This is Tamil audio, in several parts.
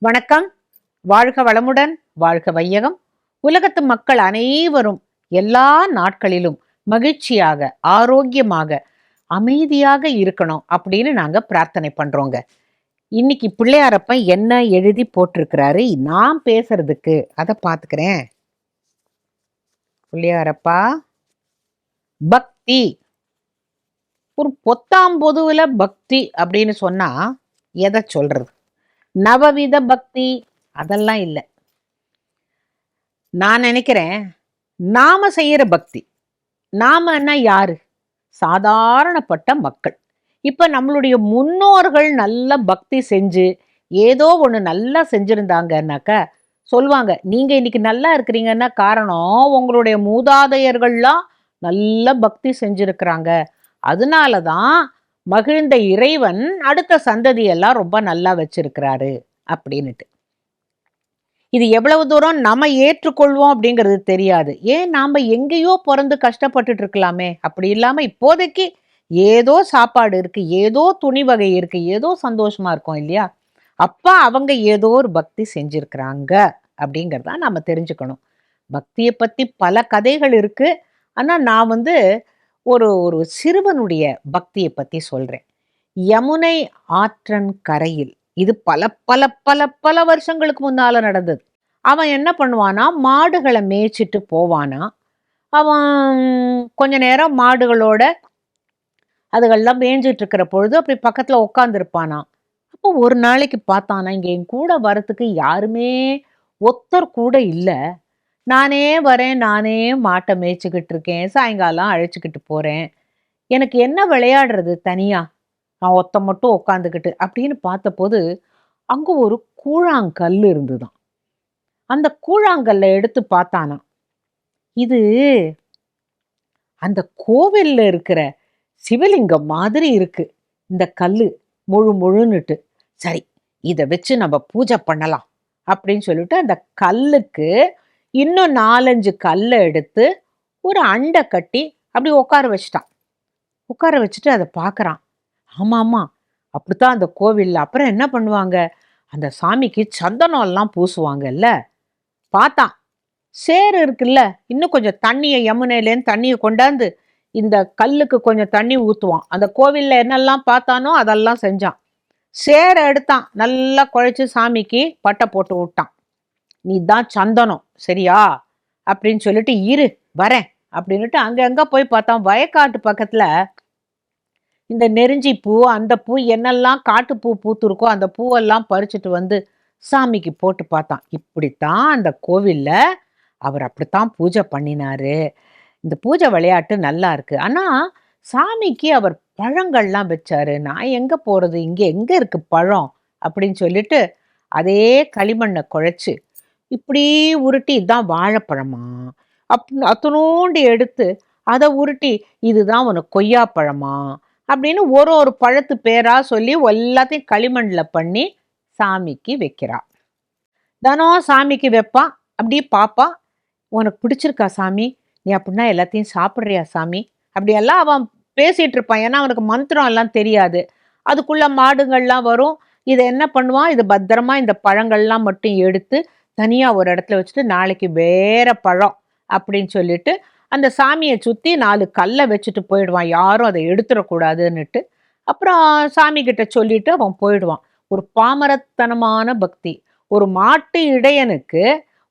வணக்கம். வாழ்க வளமுடன், வாழ்க வையகம். உலகத்து மக்கள் அனைவரும் எல்லா நாட்களிலும் மகிழ்ச்சியாக, ஆரோக்கியமாக, அமைதியாக இருக்கணும் அப்படின்னு நாங்க பிரார்த்தனை பண்றோங்க. இன்னைக்கு பிள்ளையாரப்ப என்ன எழுதி போட்டிருக்கிறாரு நான் பேசுறதுக்கு அதை பார்த்துக்கிறேன். பிள்ளையாரப்பா, பக்தி. ஒரு பொத்தாம் பொதுவுல பக்தி அப்படின்னு சொன்னா எதை சொல்றது? நவவித பக்தி அதெல்லாம் இல்லை. நான் நினைக்கிறேன், நாம செய்யற பக்தி. நாமன்னா யாரு? சாதாரணப்பட்ட மக்கள். இப்ப நம்மளுடைய முன்னோர்கள் நல்ல பக்தி செஞ்சு ஏதோ ஒண்ணு நல்லா செஞ்சிருந்தாங்கன்னாக்க சொல்லுவாங்க, நீங்க இன்னைக்கு நல்லா இருக்கிறீங்கன்னா காரணம் உங்களுடைய மூதாதையர்கள்லாம் நல்ல பக்தி செஞ்சிருக்கிறாங்க, அதனாலதான் மகிழ்ந்த இறைவன் அடுத்த சந்ததியெல்லாம் ரொம்ப நல்லா வச்சிருக்கிறாரு அப்படின்னுட்டு. இது எவ்வளவு தூரம் நம்ம ஏற்றுக்கொள்வோம் அப்படிங்கிறது தெரியாது. ஏன் நாம எங்கேயோ பிறந்து கஷ்டப்பட்டுட்டு இருக்கலாமே. அப்படி இல்லாம இப்போதைக்கு ஏதோ சாப்பாடு இருக்கு, ஏதோ துணி வகை இருக்கு, ஏதோ சந்தோஷமா இருக்கும் இல்லையா? அப்பா அவங்க ஏதோ ஒரு பக்தி செஞ்சிருக்கிறாங்க அப்படிங்கிறத நாம தெரிஞ்சுக்கணும். பக்தியை பத்தி பல கதைகள் இருக்கு. ஆனா நான் ஒரு ஒரு சிறுவனுடைய பக்தியை பத்தி சொல்றேன். யமுனை ஆற்றன் கரையில். இது பல பல பல பல வருஷங்களுக்கு முன்னால நடந்தது. அவன் என்ன பண்ணுவானா, மாடுகளை மேய்ச்சிட்டு போவானா. அவன் கொஞ்ச நேரம் மாடுகளோட அதுகள்லாம் மேய்ஞ்சிட்டு இருக்கிற பொழுது அப்படி பக்கத்துல உட்காந்துருப்பானா. அப்போ ஒரு நாளைக்கு பார்த்தானா, இங்க என் கூட வரத்துக்கு யாருமே ஒத்தர் கூட இல்லை. நானே வரேன், நானே மாட்டை மேய்ச்சிக்கிட்டு இருக்கேன், சாயங்காலம் அழைச்சிக்கிட்டு போறேன், எனக்கு என்ன விளையாடுறது தனியா, நான் ஒத்த மட்டும் உட்காந்துக்கிட்டு அப்படின்னு பார்த்தபோது அங்க ஒரு கூழாங்கல் இருந்துதான். அந்த கூழாங்கல்ல எடுத்து பார்த்தானா, இது அந்த கோவில்ல இருக்கிற சிவலிங்கம் மாதிரி இருக்கு இந்த கல்லு, முழு முழுன்னுட்டு. சரி, இதை வச்சு நம்ம பூஜை பண்ணலாம் அப்படின்னு சொல்லிட்டு அந்த கல்லுக்கு இன்னும் 4-5 கல்லை எடுத்து ஒரு அண்டை கட்டி அப்படி உட்கார வச்சுட்டான். உட்கார வச்சுட்டு அதை பார்க்கறான். ஆமா ஆமா, அப்படித்தான் அந்த கோவில்ல. அப்புறம் என்ன பண்ணுவாங்க, அந்த சாமிக்கு சந்தனம் எல்லாம் பூசுவாங்கல்ல. பார்த்தான், சேறு இருக்குல்ல, இன்னும் கொஞ்சம் தண்ணியை யமுனையிலேருந்து தண்ணியை கொண்டாந்து இந்த கல்லுக்கு கொஞ்சம் தண்ணி ஊற்றுவான். அந்த கோவில்ல என்னெல்லாம் பார்த்தானோ அதெல்லாம் செஞ்சான். சேரை எடுத்தான், நல்லா குழைச்சி சாமிக்கு பட்டை போட்டு விட்டான். நீ தான் சந்தனம் சரியா அப்படின்னு சொல்லிட்டு இரு வரேன் அப்படின்னுட்டு அங்க போய் பார்த்தான். வயக்காட்டு பக்கத்துல இந்த நெருஞ்சி பூ, அந்த பூ, என்னெல்லாம் காட்டு பூ பூத்துருக்கோ அந்த பூவெல்லாம் பறிச்சுட்டு சாமிக்கு போட்டு பார்த்தான். இப்படித்தான் அந்த கோவில்ல அவர் அப்படித்தான் பூஜை பண்ணினாரு. இந்த பூஜை விளையாட்டு நல்லா இருக்கு. ஆனா சாமிக்கு அவர் பழங்கள்லாம் வச்சாரு. நான் எங்க போறது, இங்க எங்க இருக்கு பழம் அப்படின்னு சொல்லிட்டு அதே களிமண்ணை குழைச்சு இப்படி உருட்டி, இதுதான் வாழைப்பழமா அத்தனோண்டு எடுத்து அதை உருட்டி, இதுதான் உனக்கு கொய்யாப்பழமா அப்படின்னு ஒரு ஒரு பழத்து பேரா சொல்லி எல்லாத்தையும் களிமண்ணில் பண்ணி சாமிக்கு வைக்கிறா. தினம் சாமிக்கு வைப்பான். அப்படியே பாப்பான், உனக்கு பிடிச்சிருக்கா சாமி, நீ அப்படின்னா எல்லாத்தையும் சாப்பிட்றியா சாமி அப்படியெல்லாம் அவன் பேசிட்டு இருப்பான். ஏன்னா அவனுக்கு மந்திரம் எல்லாம் தெரியாது. அதுக்குள்ள மாடுகள்லாம் வரும். இதை என்ன பண்ணுவான், இது பத்திரமா இந்த பழங்கள்லாம் மட்டும் எடுத்து தனியா ஒரு இடத்துல வச்சுட்டு நாளைக்கு வேற பழம் அப்படின்னு சொல்லிட்டு அந்த சாமியை சுற்றி 4 கல்லை வச்சுட்டு போயிடுவான். யாரும் அதை எடுத்துடக்கூடாதுன்னுட்டு. அப்புறம் சாமி கிட்ட சொல்லிட்டு அவன் போயிடுவான். ஒரு பாமரத்தனமான பக்தி. ஒரு மாட்டு இடையனுக்கு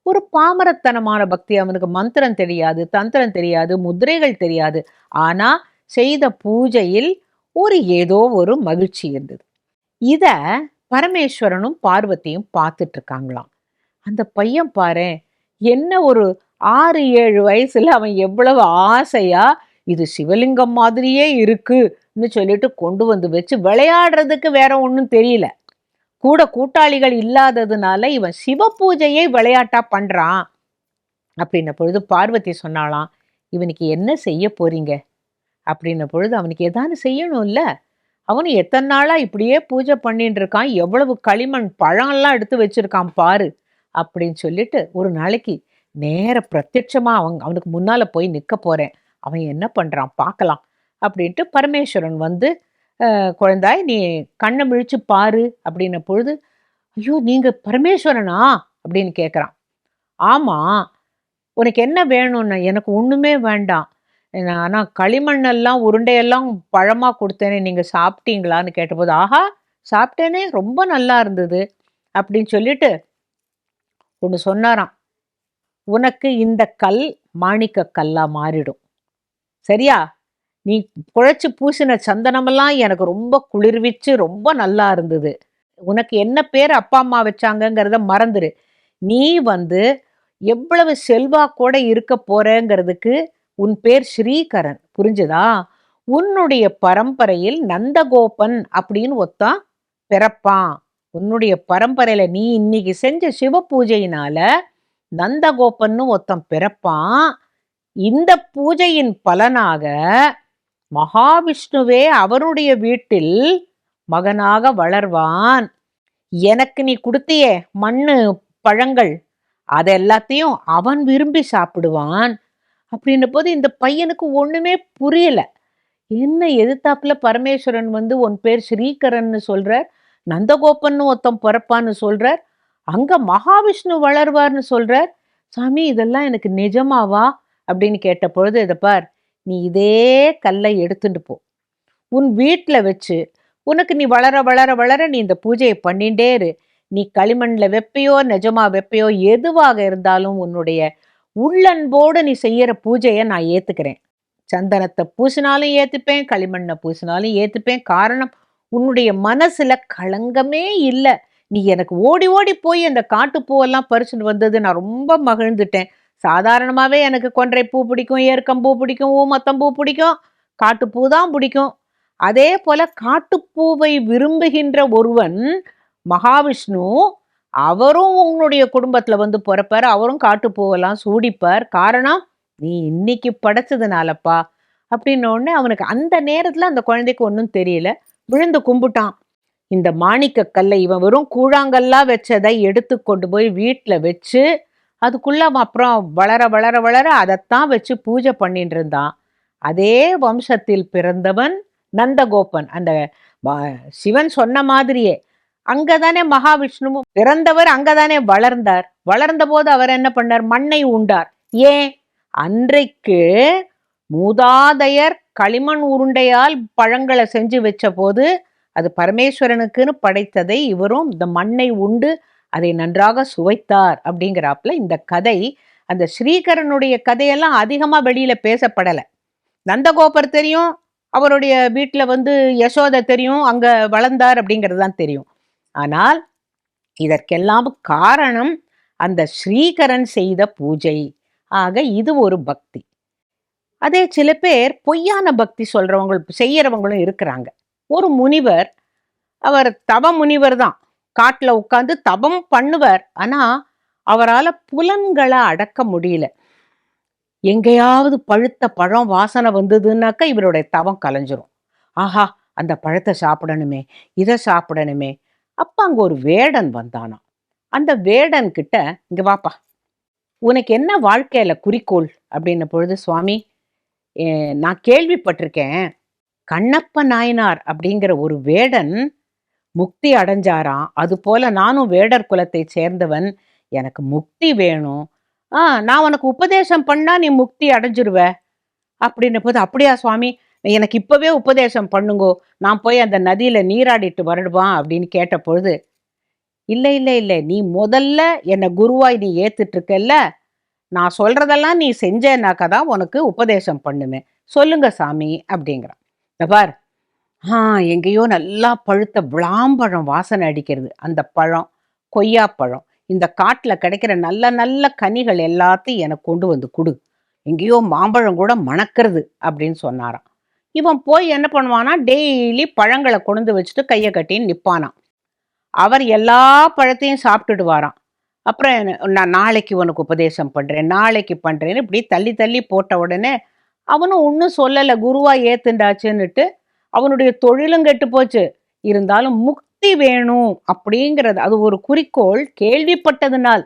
ஒரு பாமரத்தனமான பக்தி. அவனுக்கு மந்திரம் தெரியாது, தந்திரம் தெரியாது, முத்திரைகள் தெரியாது. ஆனா செய்த பூஜையில் ஏதோ ஒரு மகிழ்ச்சி இருந்தது. இத பரமேஸ்வரனும் பார்வதியும் பார்த்துட்டு இருக்காங்களாம். அந்த பையன் பாரு, என்ன ஒரு 6-7 வயசுல அவன் எவ்வளவு ஆசையா இது சிவலிங்கம் மாதிரியே இருக்குன்னு சொல்லிட்டு கொண்டு வச்சு விளையாடுறதுக்கு வேற ஒன்றும் தெரியல. கூட கூட்டாளிகள் இல்லாததுனால இவன் சிவ பூஜையை விளையாட்டா பண்றான் அப்படின்ன பொழுது பார்வதி சொன்னாலாம், இவனுக்கு என்ன செய்ய போறீங்க அப்படின்ன பொழுது, அவனுக்கு ஏதாவது செய்யணும் இல்ல, அவனு எத்தனை நாளா இப்படியே பூஜை பண்ணிட்டு இருக்கான், எவ்வளவு களிமண் பழம்லாம் எடுத்து வச்சிருக்கான் பாரு அப்படின்னு சொல்லிட்டு ஒரு நாளைக்கு நேர பிரத்யட்சமா அவனுக்கு முன்னால போய் நிற்க போறேன், அவன் என்ன பண்றான் பார்க்கலாம் அப்படின்ட்டு பரமேஸ்வரன் குழந்தாய் நீ கண்ணை விழிச்சு பாரு அப்படின்ன பொழுது, ஐயோ நீங்க பரமேஸ்வரனா அப்படின்னு கேட்குறான். ஆமா, உனக்கு என்ன வேணும்னா? எனக்கு ஒண்ணுமே வேண்டாம். ஆனா களிமண்ணெல்லாம் உருண்டையெல்லாம் பழமா கொடுத்தேனே, நீங்க சாப்பிட்டீங்களான்னு கேட்டபோது, ஆஹா சாப்பிட்டேனே, ரொம்ப நல்லா இருந்தது அப்படின்னு சொல்லிட்டு ஒண்ணு சொன்னாராம். உனக்கு இந்த கல் மாணிக்க கல்லா மாறிடும். சரியா? நீ குழைச்சு பூசின சந்தனமெல்லாம் எனக்கு ரொம்ப குளிர்விச்சு ரொம்ப நல்லா இருந்தது. உனக்கு என்ன பேரு அப்பா அம்மா வச்சாங்கங்கிறத மறந்துரு. நீ வந்து எவ்வளவு செல்வாக்கோட இருக்க போறேங்கிறதுக்கு உன் பேர் ஸ்ரீகரன். புரிஞ்சுதா? உன்னுடைய பரம்பரையில் நந்தகோபன் அப்படின்னு ஒருத்தன் பிறப்பான். உன்னுடைய பரம்பரையில நீ இன்னைக்கு செஞ்ச சிவ பூஜையினால நந்தகோபன்னு ஒருத்தன் பிறப்பான். இந்த பூஜையின் பலனாக மகாவிஷ்ணுவே அவருடைய வீட்டில் மகனாக வளர்வான். எனக்கு நீ குடுத்தியே மண்ணு பழங்கள், அது எல்லாத்தையும் அவன் விரும்பி சாப்பிடுவான். அப்படின்ன போது இந்த பையனுக்கு ஒண்ணுமே புரியல. என்ன எதிர்த்தாப்புல பரமேஸ்வரன் வந்து உன் பேர் ஸ்ரீகரன்னு சொல்றார், நந்தகோபன்னு ஒருத்தன் பிறப்பான்னு சொல்றார், அங்க மகாவிஷ்ணு வளர்வார்னு சொல்றார். சாமி இதெல்லாம் எனக்கு நிஜமாவா அப்படின்னு கேட்ட பொழுது, இதை பார், நீ இதே கல்லை எடுத்துட்டு போ, உன் வீட்டுல வச்சு உனக்கு நீ வளர வளர வளர நீ இந்த பூஜையை பண்ணிட்டே இரு. நீ களிமண்ல வெப்பையோ நிஜமா வெப்பையோ எதுவாக இருந்தாலும் உன்னுடைய உள்ளன்போடு நீ செய்யற பூஜையை நான் ஏத்துக்கிறேன். சந்தனத்தை பூசினாலும் ஏத்துப்பேன், களிமண்ணை பூசினாலும் ஏத்துப்பேன். காரணம், உன்னுடைய மனசுல களங்கமே இல்லை. நீ எனக்கு ஓடி ஓடி போய் அந்த காட்டுப்பூவெல்லாம் பறிச்சுட்டு வந்தது நான் ரொம்ப மகிழ்ந்துட்டேன். சாதாரணமாவே எனக்கு கொன்றை பூ பிடிக்கும், ஏற்கம்பூ பிடிக்கும், ஊமத்தம்பூ பிடிக்கும், காட்டுப்பூ தான் பிடிக்கும். அதே போல காட்டுப்பூவை விரும்புகின்ற ஒருவன் மகாவிஷ்ணு, அவரும் உன்னுடைய குடும்பத்துல வந்து பிறப்பார், அவரும் காட்டுப்பூவெல்லாம் சூடிப்பார். காரணம், நீ இன்னைக்கு படைச்சதுனாலப்பா அப்படின்ன உடனே அவனுக்கு அந்த நேரத்துல அந்த குழந்தைக்கு ஒன்றும் தெரியல. விழுந்து கும்பிட்டான். இந்த மாணிக்க கல்லை இவன் வெறும் கூழாங்கல்லா வச்சதை எடுத்து கொண்டு போய் வீட்டுல வச்சு அதுக்குள்ள அவன் அப்புறம் வளர வளர வளர அதைத்தான் வச்சு பூஜை பண்ணிட்டு இருந்தான். அதே வம்சத்தில் பிறந்தவன் நந்தகோபன். அந்த சிவன் சொன்ன மாதிரியே அங்கதானே மகாவிஷ்ணுவும் பிறந்தவர், அங்கதானே வளர்ந்தார். வளர்ந்த போது அவர் என்ன பண்ணார்? மண்ணை உண்டார். ஏன்? அன்றைக்கு மூதாதையர் களிமண் உருண்டையால் பழங்களை செஞ்சு வச்ச போது அது பரமேஸ்வரனுக்குன்னு படைத்ததை இவரும் இந்த மண்ணை உண்டு அதை நன்றாக சுவைத்தார். அப்படிங்கிறாப்புல இந்த கதை, அந்த ஸ்ரீகரனுடைய கதையெல்லாம் அதிகமா வெளியில பேசப்படலை. நந்தகோபர் தெரியும், அவருடைய வீட்டுல வந்து யசோதை தெரியும், அங்க வளர்ந்தார் அப்படிங்கிறது தான் தெரியும். ஆனால் இதற்கெல்லாம் காரணம் அந்த ஸ்ரீகரன் செய்த பூஜை. ஆக இது ஒரு பக்தி. அதே சில பேர் பொய்யான பக்தி சொல்றவங்க செய்யறவங்களும் இருக்கிறாங்க. ஒரு முனிவர், அவர் தவ முனிவர் தான், காட்டுல உட்கார்ந்து தவம் பண்ணுவார். ஆனா அவரால் புலன்களை அடக்க முடியல. எங்கேயாவது பழுத்த பழம் வாசனை வந்ததுன்னாக்கா இவருடைய தவம் கலைஞ்சிரும். ஆஹா, அந்த பழத்தை சாப்பிடணுமே, இதை சாப்பிடணுமே. அப்ப அங்க ஒரு வேடன் வந்தானாம். அந்த வேடன் கிட்ட, இங்க வாப்பா, உனக்கு என்ன வாழ்க்கையில குறிக்கோள் அப்படின்ன பொழுது, சுவாமி நான் கேள்விப்பட்டிருக்கேன், கண்ணப்ப நாயனார் அப்படிங்கிற ஒரு வேடன் முக்தி அடைஞ்சாராம். அது போல நானும் வேடர் குலத்தை சேர்ந்தவன், எனக்கு முக்தி வேணும். நான் உனக்கு உபதேசம் பண்ணா நீ முக்தி அடைஞ்சிருவ அப்படின்ன போது, அப்படியா சுவாமி, எனக்கு இப்பவே உபதேசம் பண்ணுங்கோ, நான் போய் அந்த நதியில நீராடிட்டு வரடுவான் அப்படின்னு கேட்ட பொழுது, இல்லை இல்லை இல்லை, நீ முதல்ல என்னை குருவாய் நீ ஏத்துட்டு இருக்கல்ல, நான் சொல்றதெல்லாம் நீ செஞ்சேனாக்கா தான் உனக்கு உபதேசம் பண்ணுவேன், சொல்லுங்க சாமி அப்படிங்கிறான். பார், எங்கேயோ நல்லா பழுத்த விளாம்பழம் வாசனை அடிக்கிறது. அந்த பழம் கொய்யா பழம், இந்த காட்டுல கிடைக்கிற நல்ல நல்ல கனிகள் எல்லாத்தையும் எனக்கு கொண்டு வந்து கொடு, எங்கேயோ மாம்பழம் கூட மணக்கிறது அப்படின்னு சொன்னாராம். இவன் போய் என்ன பண்ணுவானா, டெய்லி பழங்களை கொண்டு வச்சுட்டு கையை கட்டின்னு நிற்பானான். அவர் எல்லா பழத்தையும் சாப்பிட்டுடுவாராம். அப்புறம் நான் நாளைக்கு உனக்கு உபதேசம் பண்றேன், நாளைக்கு பண்றேன்னு இப்படி தள்ளி தள்ளி போட்ட உடனே அவனும் ஒன்றும் சொல்லலை, குருவா ஏத்துண்டாச்சுன்னுட்டு. அவனுடைய தொழிலும் கெட்டு போச்சு. இருந்தாலும் முக்தி வேணும் அப்படிங்கிறது, அது ஒரு குறிக்கோள். கேள்விப்பட்டதுனால்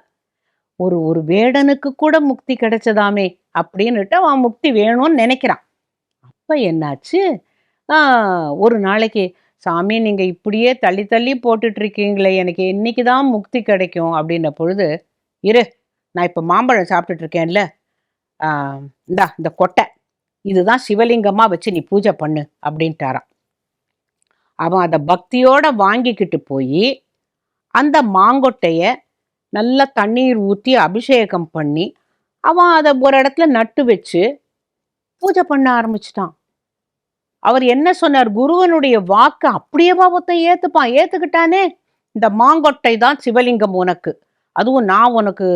ஒரு ஒரு வேடனுக்கு கூட முக்தி கிடைச்சதாமே அப்படின்னுட்டு அவன் முக்தி வேணும்னு நினைக்கிறான். அப்ப என்னாச்சு, ஒரு நாளைக்கு, சாமி நீங்க இப்படியே தள்ளி தள்ளி போட்டுட்டு இருக்கீங்களே, எனக்கு என்னைக்கு தான் முக்தி கிடைக்கும் அப்படின்ன பொழுது, இரு நான் இப்போ மாம்பழம் சாப்பிட்டுட்டு இருக்கேன்ல, இந்தா இந்த கொட்டை, இதுதான் சிவலிங்கமா வச்சு நீ பூஜை பண்ணு அப்படின்ட்டாராம். அவன் அதை பக்தியோட வாங்கிக்கிட்டு போய் அந்த மாங்கொட்டைய நல்லா தண்ணீர் ஊற்றி அபிஷேகம் பண்ணி அவன் அதை ஒரு இடத்துல நட்டு வச்சு பூஜை பண்ண ஆரம்பிச்சிட்டான். அவர் என்ன சொன்னார்? குருவனுடைய வாக்கு அப்படியேவா ஒருத்தன் ஏத்துப்பான்? ஏத்துக்கிட்டானே. இந்த மாங்கொட்டை தான் சிவலிங்கம் உனக்கு, அதுவும் நான் உனக்கு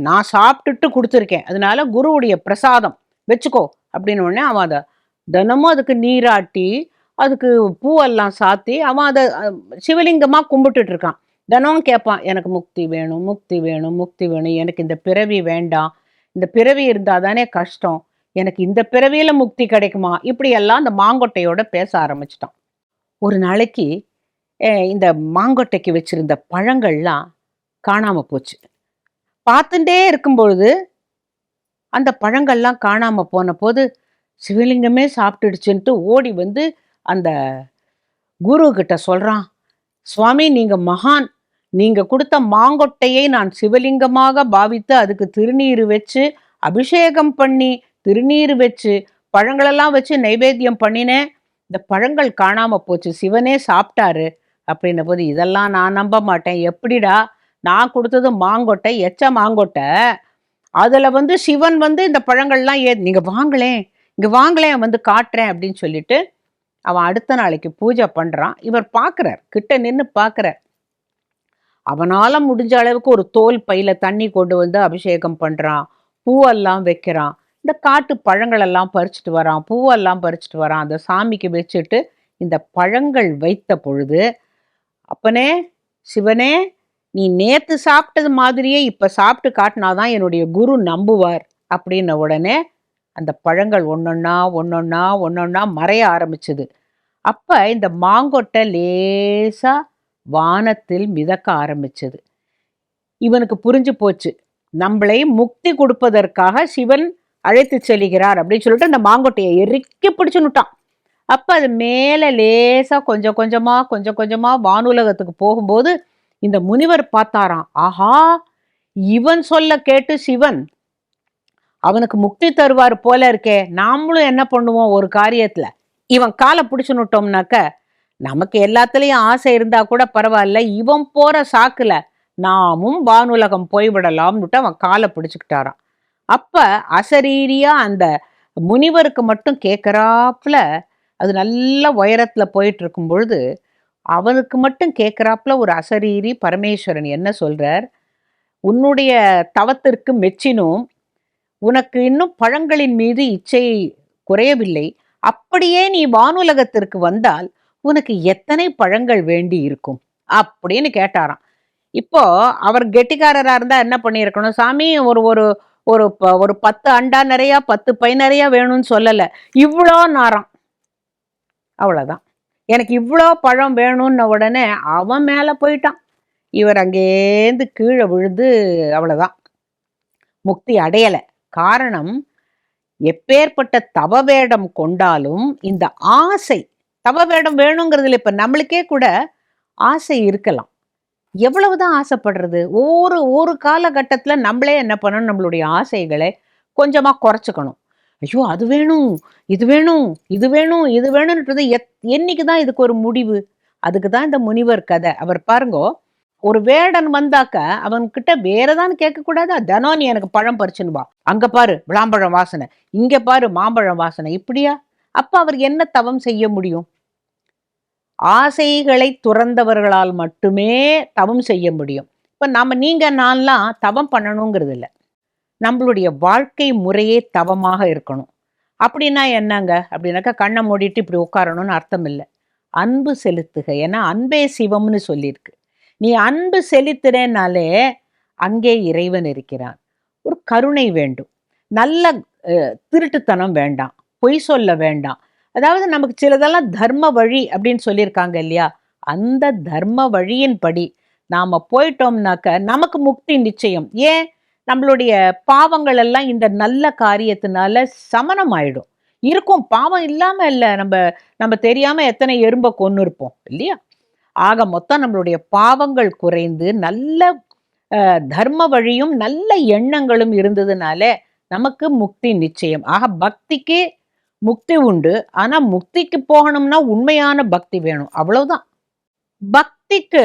நான் சாப்பிட்டுட்டு கொடுத்துருக்கேன், அதனால குருவுடைய பிரசாதம் வச்சுக்கோ அப்படின்னு உடனே அவன் அதை தினமும் அதுக்கு நீராட்டி அதுக்கு பூவெல்லாம் சாத்தி அவன் அதை சிவலிங்கமா கும்பிட்டுட்டு இருக்கான். தினமும் கேட்பான், எனக்கு முக்தி வேணும், முக்தி வேணும், முக்தி வேணும், எனக்கு இந்த பிறவி வேண்டாம், இந்த பிறவி இருந்தால் தானே கஷ்டம், எனக்கு இந்த பிறவியில முக்தி கிடைக்குமா, இப்படி எல்லாம் அந்த மாங்கொட்டையோட பேச ஆரம்பிச்சிட்டான். ஒரு நாளைக்கு இந்த மாங்கொட்டைக்கு வச்சிருந்த பழங்கள்லாம் காணாம போச்சு. பார்த்துட்டே இருக்கும் பொழுது அந்த பழங்கள்லாம் காணாம போன போது சிவலிங்கமே சாப்பிட்டுடுச்சுன்ட்டு ஓடி வந்து அந்த குரு கிட்ட சொல்றான், சுவாமி நீங்க மகான், நீங்க கொடுத்த மாங்கொட்டையை நான் சிவலிங்கமாக பாவித்து அதுக்கு திருநீர் வச்சு அபிஷேகம் பண்ணி திருநீர் வச்சு பழங்களெல்லாம் வச்சு நைவேத்தியம் பண்ணினேன், இந்த பழங்கள் காணாம போச்சு, சிவனே சாப்பிட்டாரு அப்படின்ன போது, இதெல்லாம் நான் நம்ப மாட்டேன், எப்படிடா, நான் கொடுத்தது மாங்கொட்டை, எச்ச மாங்கொட்டை, அதுல வந்து சிவன் வந்து இந்த பழங்கள்லாம் நீங்க வாங்களேன், இங்க வாங்களேன், வந்து காட்டுறேன் அப்படின்னு சொல்லிட்டு அவன் அடுத்த நாளைக்கு பூஜை பண்றான். இவர் பார்க்குறார், கிட்ட நின்று பார்க்குறார். அவனால முடிஞ்ச அளவுக்கு ஒரு தோல் பையில தண்ணி கொண்டு வந்து அபிஷேகம் பண்றான், பூவெல்லாம் வைக்கிறான், இந்த காட்டு பழங்களெல்லாம் பறிச்சுட்டு வரான், பூவெல்லாம் பறிச்சுட்டு வரான், அந்த சாமிக்கு வச்சுட்டு இந்த பழங்கள் வைத்த பொழுது, அப்பனே சிவனே, நீ நேத்து சாப்பிட்டது மாதிரியே இப்ப சாப்பிட்டு காட்டினாதான் என்னுடைய குரு நம்புவார் அப்படின்ன உடனே அந்த பழங்கள் ஒன்னொன்னா ஒன்னொன்னா ஒன்னொன்னா மறைய ஆரம்பிச்சுது. அப்ப இந்த மாங்கொட்டை லேசா வானத்தில் மிதக்க ஆரம்பிச்சது. இவனுக்கு புரிஞ்சு போச்சு, நம்மளை முக்தி கொடுப்பதற்காக சிவன் அழைத்து செல்கிறார் அப்படின்னு சொல்லிட்டு அந்த மாங்கொட்டையை எரிக்கி பிடிச்சுன்னுட்டான். அப்ப அது மேல லேசா கொஞ்சம் கொஞ்சமா கொஞ்சம் கொஞ்சமா வானுலகத்துக்கு போகும்போது இந்த முனிவர் பார்த்தாராம், ஆஹா, இவன் சொல்ல கேட்டு சிவன் அவனுக்கு முக்தி தருவார் போல இருக்கே, நாமளும் என்ன பண்ணுவோம், ஒரு காரியத்துல இவன் காலை பிடிச்சுன்னுட்டோம்னாக்க நமக்கு எல்லாத்துலயும் ஆசை இருந்தா கூட பரவாயில்ல, இவன் போற சாக்குல நாமும் வானுலகம் போய்விடலாம்னுட்டு அவன் காலை பிடிச்சுக்கிட்டாராம். அப்ப அசரீரியா அந்த முனிவருக்கு மட்டும் கேட்கறாப்புல, அது நல்ல உயரத்துல போயிட்டு இருக்கும் பொழுது அவனுக்கு மட்டும் கேட்கறாப்புல ஒரு அசரீரி பரமேஸ்வரன் என்ன சொல்றார், உன்னுடைய தவத்திற்கு மெச்சினோம், உனக்கு இன்னும் பழங்களின் மீது இச்சை குறையவில்லை, அப்படியே நீ வானுலகத்திற்கு வந்தால் உனக்கு எத்தனை பழங்கள் வேண்டி இருக்கும் அப்படின்னு கேட்டாராம். இப்போ அவர் கெட்டிக்காரரா இருந்தா என்ன பண்ணியிருக்கணும், சாமி ஒரு ஒரு ஒரு ஒரு 10 அண்டா நிறைய 10 பை நிறைய வேணும்னு சொல்லல, இவ்வளோ நாராம், அவ்வளவுதான், எனக்கு இவ்வளோ பழம் வேணும்னு உடனே அவன் மேல போயிட்டான். இவர் அங்கேருந்து கீழே விழுந்து அவ்வளவுதான், முக்தி அடையலை. காரணம், எப்பேற்பட்ட தவ வேடம் கொண்டாலும் இந்த ஆசை, தவ வேடம் வேணுங்கிறதுல இப்ப நம்மளுக்கே கூட ஆசை இருக்கலாம், எவ்வளவுதான் ஆசைப்படுறது, ஒரு ஒரு காலகட்டத்துல நம்மளே என்ன பண்ணணும், நம்மளுடைய ஆசைகளை கொஞ்சமா குறைச்சுக்கணும். ஐயோ அது வேணும், இது வேணும், இது வேணும், இது வேணும்ன்றது என்னைக்குதான் இதுக்கு ஒரு முடிவு? அதுக்கு தான் இந்த முனிவர் கதை. அவர் பாருங்கோ, ஒரு வேடன் வந்தாக்க அவன்கிட்ட வேறதான் கேட்க கூடாதா, தினம் நீ எனக்கு பழம் பறிச்சுன்னு வா, அங்க பாரு விளாம்பழம் வாசனை, இங்க பாரு மாம்பழம் வாசனை, இப்படியா? அப்ப அவர் என்ன தவம் செய்ய முடியும்? ஆசைகளை துறந்தவர்களால் மட்டுமே தவம் செய்ய முடியும். இப்ப நீங்க நான்லாம் தவம் பண்ணணுங்கிறது இல்லை, நம்மளுடைய வாழ்க்கை முறையே தவமாக இருக்கணும். அப்படின்னா என்னங்க அப்படின்னாக்கா, கண்ணை மூடிட்டு இப்படி உட்காரணும்னு அர்த்தம் இல்லை. அன்பு செலுத்துக, ஏன்னா அன்பே சிவம்னு சொல்லியிருக்கு. நீ அன்பு செலுத்துறேனாலே அங்கே இறைவன் இருக்கிறான். ஒரு கருணை வேண்டும், நல்ல திருட்டுத்தனம் வேண்டாம், பொய் சொல்ல வேண்டாம். அதாவது நமக்கு சிலதெல்லாம் தர்ம வழி அப்படின்னு சொல்லியிருக்காங்க இல்லையா, அந்த தர்ம வழியின்படி நாம போயிட்டோம்னாக்க நமக்கு முக்தி நிச்சயம். ஏன், நம்மளுடைய பாவங்கள் எல்லாம் இந்த நல்ல காரியத்தினால சமனம் ஆயிடும். இருக்கும். பாவம் இல்லாம இல்ல. நம்ம தெரியாம எத்தனை எறும்ப கொன்னுருப்போம் இல்லையா? ஆக மொத்தம் நம்மளுடைய பாவங்கள் குறைந்து நல்ல தர்ம வழியும் நல்ல எண்ணங்களும் இருந்ததுனால நமக்கு முக்தி நிச்சயம். ஆக பக்திக்கு முக்தி உண்டு. ஆனா முக்திக்கு போகணும்னா உண்மையான பக்தி வேணும். அவ்வளவுதான். பக்திக்கு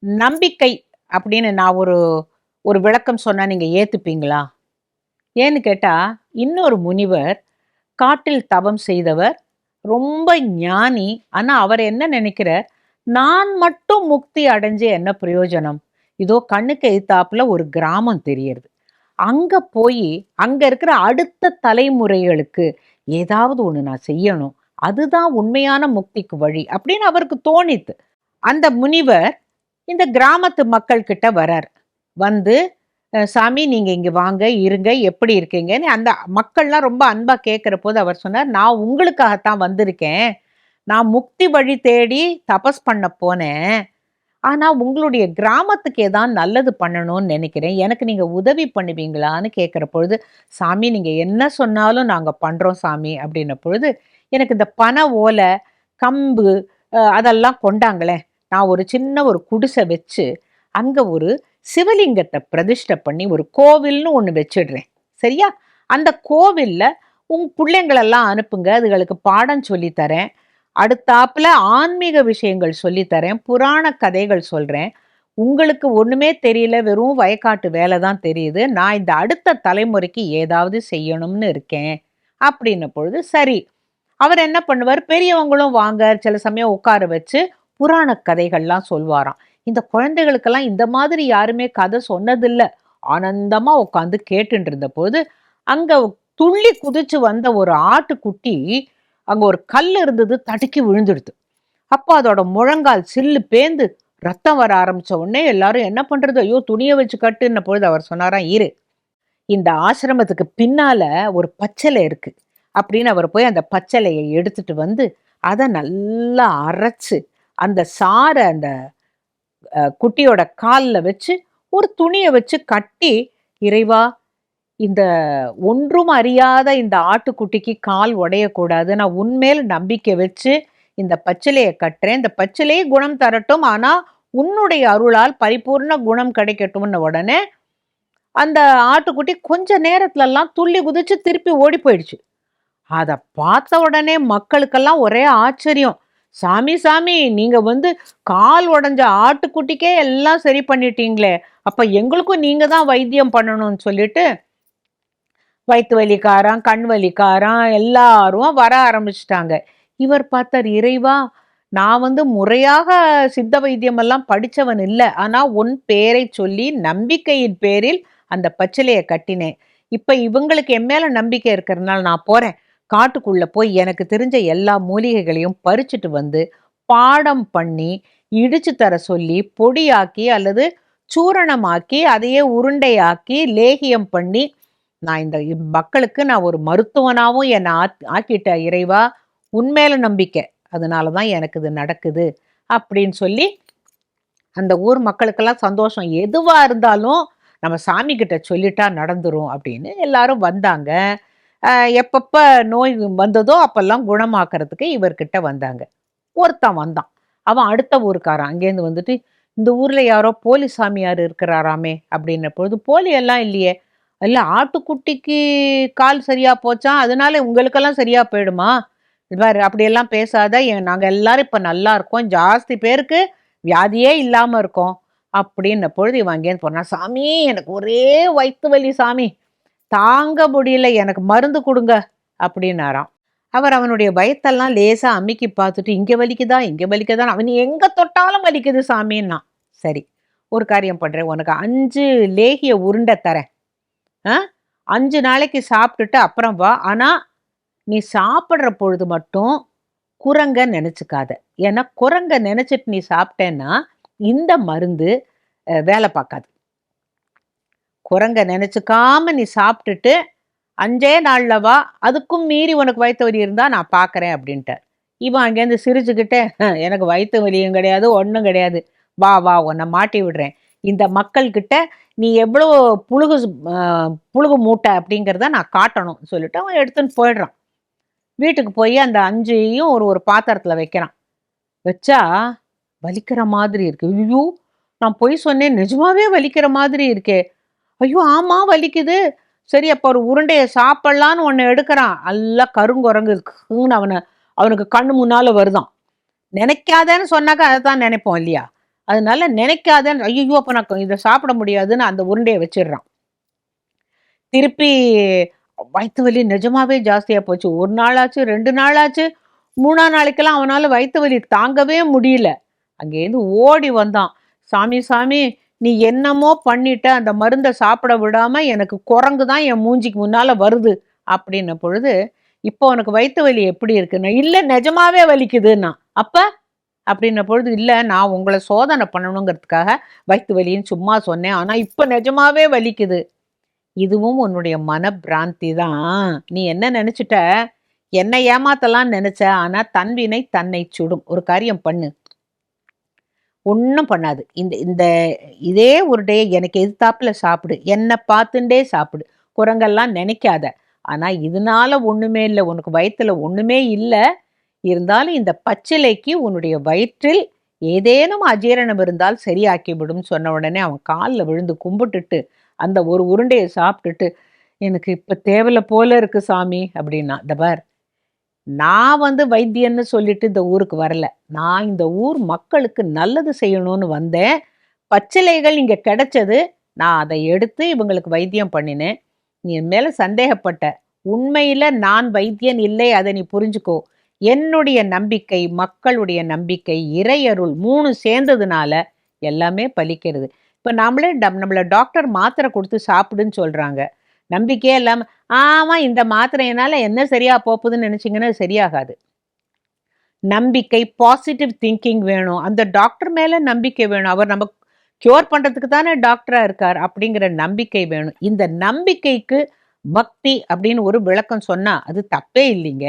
நம்பிக்கை அப்படின்னு நான் ஒரு ஒரு விளக்கம் சொன்னா நீங்க ஏத்துப்பீங்களா? ஏன்னு கேட்டா, இன்னொரு முனிவர் காட்டில் தவம் செய்தவர், ரொம்ப ஞானி. ஆனா அவர் என்ன நினைக்கிறார், நான் மட்டும் முக்தி அடைஞ்சு என்ன பிரயோஜனம்? இதோ கண்ணுக்கு எதித்தாப்புல ஒரு கிராமம் தெரியறது. அங்க போயி, அங்க இருக்கிற அடுத்த தலைமுறைகளுக்கு ஏதாவது ஒண்ணு நான் செய்யணும். அதுதான் உண்மையான முக்திக்கு வழி அப்படின்னு அவருக்கு தோணித்து. அந்த முனிவர் இந்த கிராமத்து மக்கள் கிட்ட வரார். வந்து சாமி நீங்க இங்க வாங்க, இருங்க, எப்படி இருக்கீங்கன்னு அந்த மக்கள்லாம் ரொம்ப அன்பா கேட்கிற போது அவர் சொன்னார், நான் உங்களுக்காகத்தான் வந்திருக்கேன். நான் முக்தி வழி தேடி தபஸ் பண்ண போனேன். ஆனா உங்களுடைய கிராமத்துக்கு ஏதாவது நல்லது பண்ணணும்னு நினைக்கிறேன். எனக்கு நீங்க உதவி பண்ணுவீங்களான்னு கேட்கிற பொழுது, சாமி நீங்க என்ன சொன்னாலும் நாங்க பண்றோம் சாமி அப்படின்ன பொழுது, எனக்கு இந்த பனை ஓலை, கம்பு அதெல்லாம் கொண்டாங்களேன். நான் ஒரு சின்ன ஒரு குடிசை வச்சு, அங்க ஒரு சிவலிங்கத்தை பிரதிஷ்டை பண்ணி ஒரு கோவில்னு ஒண்ணு வச்சிடுறேன். சரியா? அந்த கோவில்ல உங்க பிள்ளைங்களெல்லாம் அனுப்புங்க. அதுகளுக்கு பாடம் சொல்லி தரேன். அடுத்தாப்புல ஆன்மீக விஷயங்கள் சொல்லி தரேன். புராண கதைகள் சொல்றேன். உங்களுக்கு ஒண்ணுமே தெரியல. வெறும் வயக்காட்டு வேலை தான் தெரியுது. நான் இந்த அடுத்த தலைமுறைக்கு ஏதாவது செய்யணும்னு இருக்கேன். அப்படின்ன பொழுது சரி. அவர் என்ன பண்ணுவார், பெரியவங்களும் வாங்க சில சமயம் உட்கார வச்சு புராண கதைகள்லாம் சொல்வாராம். இந்த குழந்தைகளுக்கெல்லாம் இந்த மாதிரி யாருமே கதை சொன்னதில்ல. ஆனந்தமா உட்காந்து கேட்டுட்டு இருந்த போது அங்க துள்ளி குதிச்சு வந்த ஒரு ஆட்டுக்குட்டி அங்க ஒரு கல் இருந்தது, தடுக்கி விழுந்துடுது. அப்போ அதோட முழங்கால் சில்லு பேந்து ரத்தம் வர ஆரம்பிச்ச உடனே எல்லாரும் என்ன பண்றது, ஐயோ துணியை வச்சு கட்டுன்ன பொழுது அவர் சொன்னாராம், இரு, இந்த ஆசிரமத்துக்கு பின்னால ஒரு பச்சலை இருக்கு அப்படின்னு அவர் போய் அந்த பச்சலையை எடுத்துட்டு வந்து அதை நல்லா அரைச்சு அந்த சாரை அந்த குட்டியோட காலில் வச்சு ஒரு துணியை வச்சு கட்டி, இறைவா இந்த ஒன்றும் அறியாத இந்த ஆட்டுக்குட்டிக்கு கால் உடையக்கூடாது, நான் உன்மேல் நம்பிக்கை வச்சு இந்த பச்சிலையை கட்டுறேன், இந்த பச்சிலையை குணம் தரட்டும், ஆனா உன்னுடைய அருளால் பரிபூர்ண குணம் கிடைக்கட்டும்னு உடனே அந்த ஆட்டுக்குட்டி கொஞ்ச நேரத்துல எல்லாம் துள்ளி குதிச்சு திருப்பி ஓடி போயிடுச்சு. அதை பார்த்த உடனே மக்களுக்கெல்லாம் ஒரே ஆச்சரியம். சாமி சாமி நீங்க வந்து கால் உடைஞ்ச ஆட்டுக்குட்டிக்கே எல்லாம் சரி பண்ணிட்டீங்களே, அப்ப எங்களுக்கும் நீங்க தான் வைத்தியம் பண்ணணும்னு சொல்லிட்டு வயிற்று வலிக்காரன், கண் வலிக்காரன் எல்லாரும் வர ஆரம்பிச்சிட்டாங்க. இவர் பார்த்தார், இறைவா நான் வந்து முறையாக சித்த வைத்தியம் எல்லாம் படிச்சவன் இல்லை. ஆனா உன் பேரை சொல்லி நம்பிக்கையின் பேரில் அந்த பச்சிலையை கட்டினேன். இப்ப இவங்களுக்கு என் மேல நம்பிக்கை இருக்கிறதுனால நான் போறேன். காட்டுக்குள்ள போய் எனக்கு தெரிஞ்ச எல்லா மூலிகைகளையும் பறிச்சுட்டு வந்து பாடம் பண்ணி இடிச்சு தர சொல்லி பொடியாக்கி அல்லது சூரணமாக்கி அதையே உருண்டையாக்கி லேகியம் பண்ணி நான் இந்த மக்களுக்கு நான் ஒரு மருத்துவனாவும் என்னை ஆக்கிட்ட இறைவா, உண்மையில நம்பிக்கை, அதனாலதான் எனக்கு இது நடக்குது அப்படின்னு சொல்லி அந்த ஊர் மக்களுக்கெல்லாம் சந்தோஷம். எதுவா இருந்தாலும் நம்ம சாமி கிட்ட சொல்லிட்டா நடந்துரும் அப்படின்னு எல்லாரும் வந்தாங்க. எப்பப்ப நோய் வந்ததோ அப்பெல்லாம் குணமாக்குறதுக்கு இவர்கிட்ட வந்தாங்க. ஒருத்தன் வந்தான். அவன் அடுத்த ஊருக்காரன். அங்கேருந்து வந்துட்டு, இந்த ஊர்ல யாரோ போலி சாமியார் இருக்கிறாராமே அப்படின்ன பொழுது, போலி எல்லாம் இல்லையே, இல்ல ஆட்டுக்குட்டிக்கு கால் சரியா போச்சாம், அதனால உங்களுக்கெல்லாம் சரியா போயிடுமா, பாரு அப்படியெல்லாம் பேசாத, நாங்க எல்லாரும் இப்ப நல்லா இருக்கோம், ஜாஸ்தி பேருக்கு வியாதியே இல்லாம இருக்கோம் அப்படின்ன பொழுது இவன் அங்கேருந்து போனான். சாமி எனக்கு ஒரே வயிற்று வலி சாமி, தாங்க முடியல, எனக்கு மருந்து கொடுங்க அப்படின்னாராம். அவர் அவனுடைய வயத்தெல்லாம் லேசா அமுக்கி பார்த்துட்டு, இங்க வலிக்குதா இங்க வலிக்குதான், அவன் எங்க தொட்டாலும் வலிக்குது சாமின்னா. சரி, ஒரு காரியம் பண்றேன், உனக்கு 5 லேகிய உருண்டை தரேன். 5 நாளைக்கு சாப்பிட்டுட்டு அப்புறம் வா. ஆனா நீ சாப்பிட்ற பொழுது மட்டும் குரங்க நினைச்சுக்காத. ஏன்னா குரங்க நினைச்சிட்டு நீ சாப்பிட்டேன்னா இந்த மருந்து வேலை பார்க்காது. குரங்க நினைச்சுக்காம நீ சாப்பிட்டுட்டு 5 நாள்ல வா, அதுக்கும் மீறி உனக்கு வயிற்று வலி இருந்தா நான் பார்க்குறேன் அப்படின்ட்டார். இவன் அங்கேருந்து சிரிச்சுக்கிட்டே, எனக்கு வயிற்று வலியும் கிடையாது ஒன்றும் கிடையாது, வா வா உன்னை மாட்டி விடுறேன், இந்த மக்கள்கிட்ட நீ எவ்வளோ புழுகு புழுகு மூட்டை அப்படிங்கிறத நான் காட்டணும் சொல்லிட்டு அவன் எடுத்துன்னு போயிடுறான். வீட்டுக்கு போய் அந்த 5யும் ஒரு ஒரு பாத்திரத்துல வைக்கிறான். வச்சா வலிக்கிற மாதிரி இருக்கு. ஐயோ! நான் பொய் சொன்னேன். நிஜமாவே வலிக்கிற மாதிரி இருக்கே! ஐயோ! ஆமா வலிக்குது. சரி அப்ப ஒரு உருண்டைய சாப்பிடலான்னு ஒண்ணு எடுக்குறான். நல்லா கருங்குரங்கு குன்னு அவனுக்கு கண்ணு முன்னால வருதாம். நினைக்காதன்னு சொன்னாக்கா அதத்தான் நினைப்போம் இல்லையா? அதனால நினைக்காதன்னு ஐயய்யோ! அப்ப நான் இத சாப்பிட முடியாதுன்னு அந்த உருண்டைய வச்சிடுறான். திருப்பி வயித்து வலி நிஜமாவே ஜாஸ்தியா போச்சு. 1 நாள் ஆச்சு, 2 நாள் ஆச்சு. 3ஆம் நாளைக்கெல்லாம் அவனால வயித்து வலி தாங்கவே முடியல. அங்கேருந்து ஓடி வந்தான். "சாமி, சாமி நீ என்னமோ பண்ணிட்ட. அந்த மருந்த சாப்பிட விடாம எனக்கு குரங்கு தான் என் மூஞ்சிக்கு முன்னால வருது." அப்படின்ன பொழுது, "இப்போ உனக்கு வயித்து வலி எப்படி இருக்குன்னா?" "இல்ல நிஜமாவே வலிக்குதுன்னான்." "அப்ப?" அப்படின்ன பொழுது, "இல்ல நான் உங்கள சோதனை பண்ணணுங்கிறதுக்காக வயித்து வலின்னு சும்மா சொன்னேன். ஆனா இப்ப நிஜமாவே வலிக்குது." இதுவும் உன்னுடைய மனப்பிராந்தி தான். நீ என்ன நெனச்சுட்ட? என்ன ஏமாத்தலாம்ன்னு நெனச்ச. ஆனா தன்வினை தன்னைச் சுடும். ஒரு காரியம் பண்ணு. ஒண்ணும் பண்ணாது. இந்த இந்த இதே உருண்டைய எனக்கு எதிர்த்தாப்புல சாப்பிடு. என்ன பார்த்துண்டே சாப்பிடு. குரங்கெல்லாம் நெனைக்காத. ஆனா இதனால ஒண்ணுமே இல்ல. உனக்கு வயித்துல ஒண்ணுமே இல்ல. இருந்தாலும் இந்த பச்சிலைக்கு உன்னுடைய வயிற்றில் ஏதேனும் அஜீரணம் இருந்தால் சரியாக்கிவிடும் சொன்ன உடனே அவன் கால்ல விழுந்து கும்பிட்டுட்டு, அந்த ஒரு உருண்டைய சாப்பிட்டுட்டு, "எனக்கு இப்ப தேவல போல இருக்கு சாமி" அப்படின்னா. "இந்த பார், நான் வைத்தியன்னு சொல்லிட்டு இந்த ஊருக்கு வரல. நான் இந்த ஊர் மக்களுக்கு நல்லது செய்யணும்னு வந்தேன். பச்சிலைகள் இங்க கிடைச்சது. நான் அத எடுத்து இவங்களுக்கு வைத்தியம் பண்ணினேன். நீ என் மேல சந்தேகப்பட்ட. உண்மையில நான் வைத்தியன் இல்லை. அத நீ புரிஞ்சுக்கோ. என்னுடைய நம்பிக்கை, மக்களுடைய நம்பிக்கை, இறையருள் 3 சேர்ந்ததுனால எல்லாமே பலிக்கிறது. இப்ப நாமளே நம்மள டாக்டர் மாத்திரை குடுத்து சாப்பிடுன்னு சொல்றாங்க. நம்பிக்கையே இல்லாம, ஆமா இந்த மாத்திரையினால என்ன சரியா போகுதுன்னு நினைச்சீங்கன்னா, அது சரியாகாது. நம்பிக்கை, பாசிட்டிவ் திங்கிங் வேணும். அந்த டாக்டர் மேல நம்பிக்கை வேணும். அவர் நமக்கு கியூர் பண்றதுக்கு தானே டாக்டரா இருக்கார். அப்படிங்கிற நம்பிக்கை வேணும். இந்த நம்பிக்கைக்கு பக்தி அப்படின்னு ஒரு விளக்கம் சொன்னா, அது தப்பே இல்லைங்க.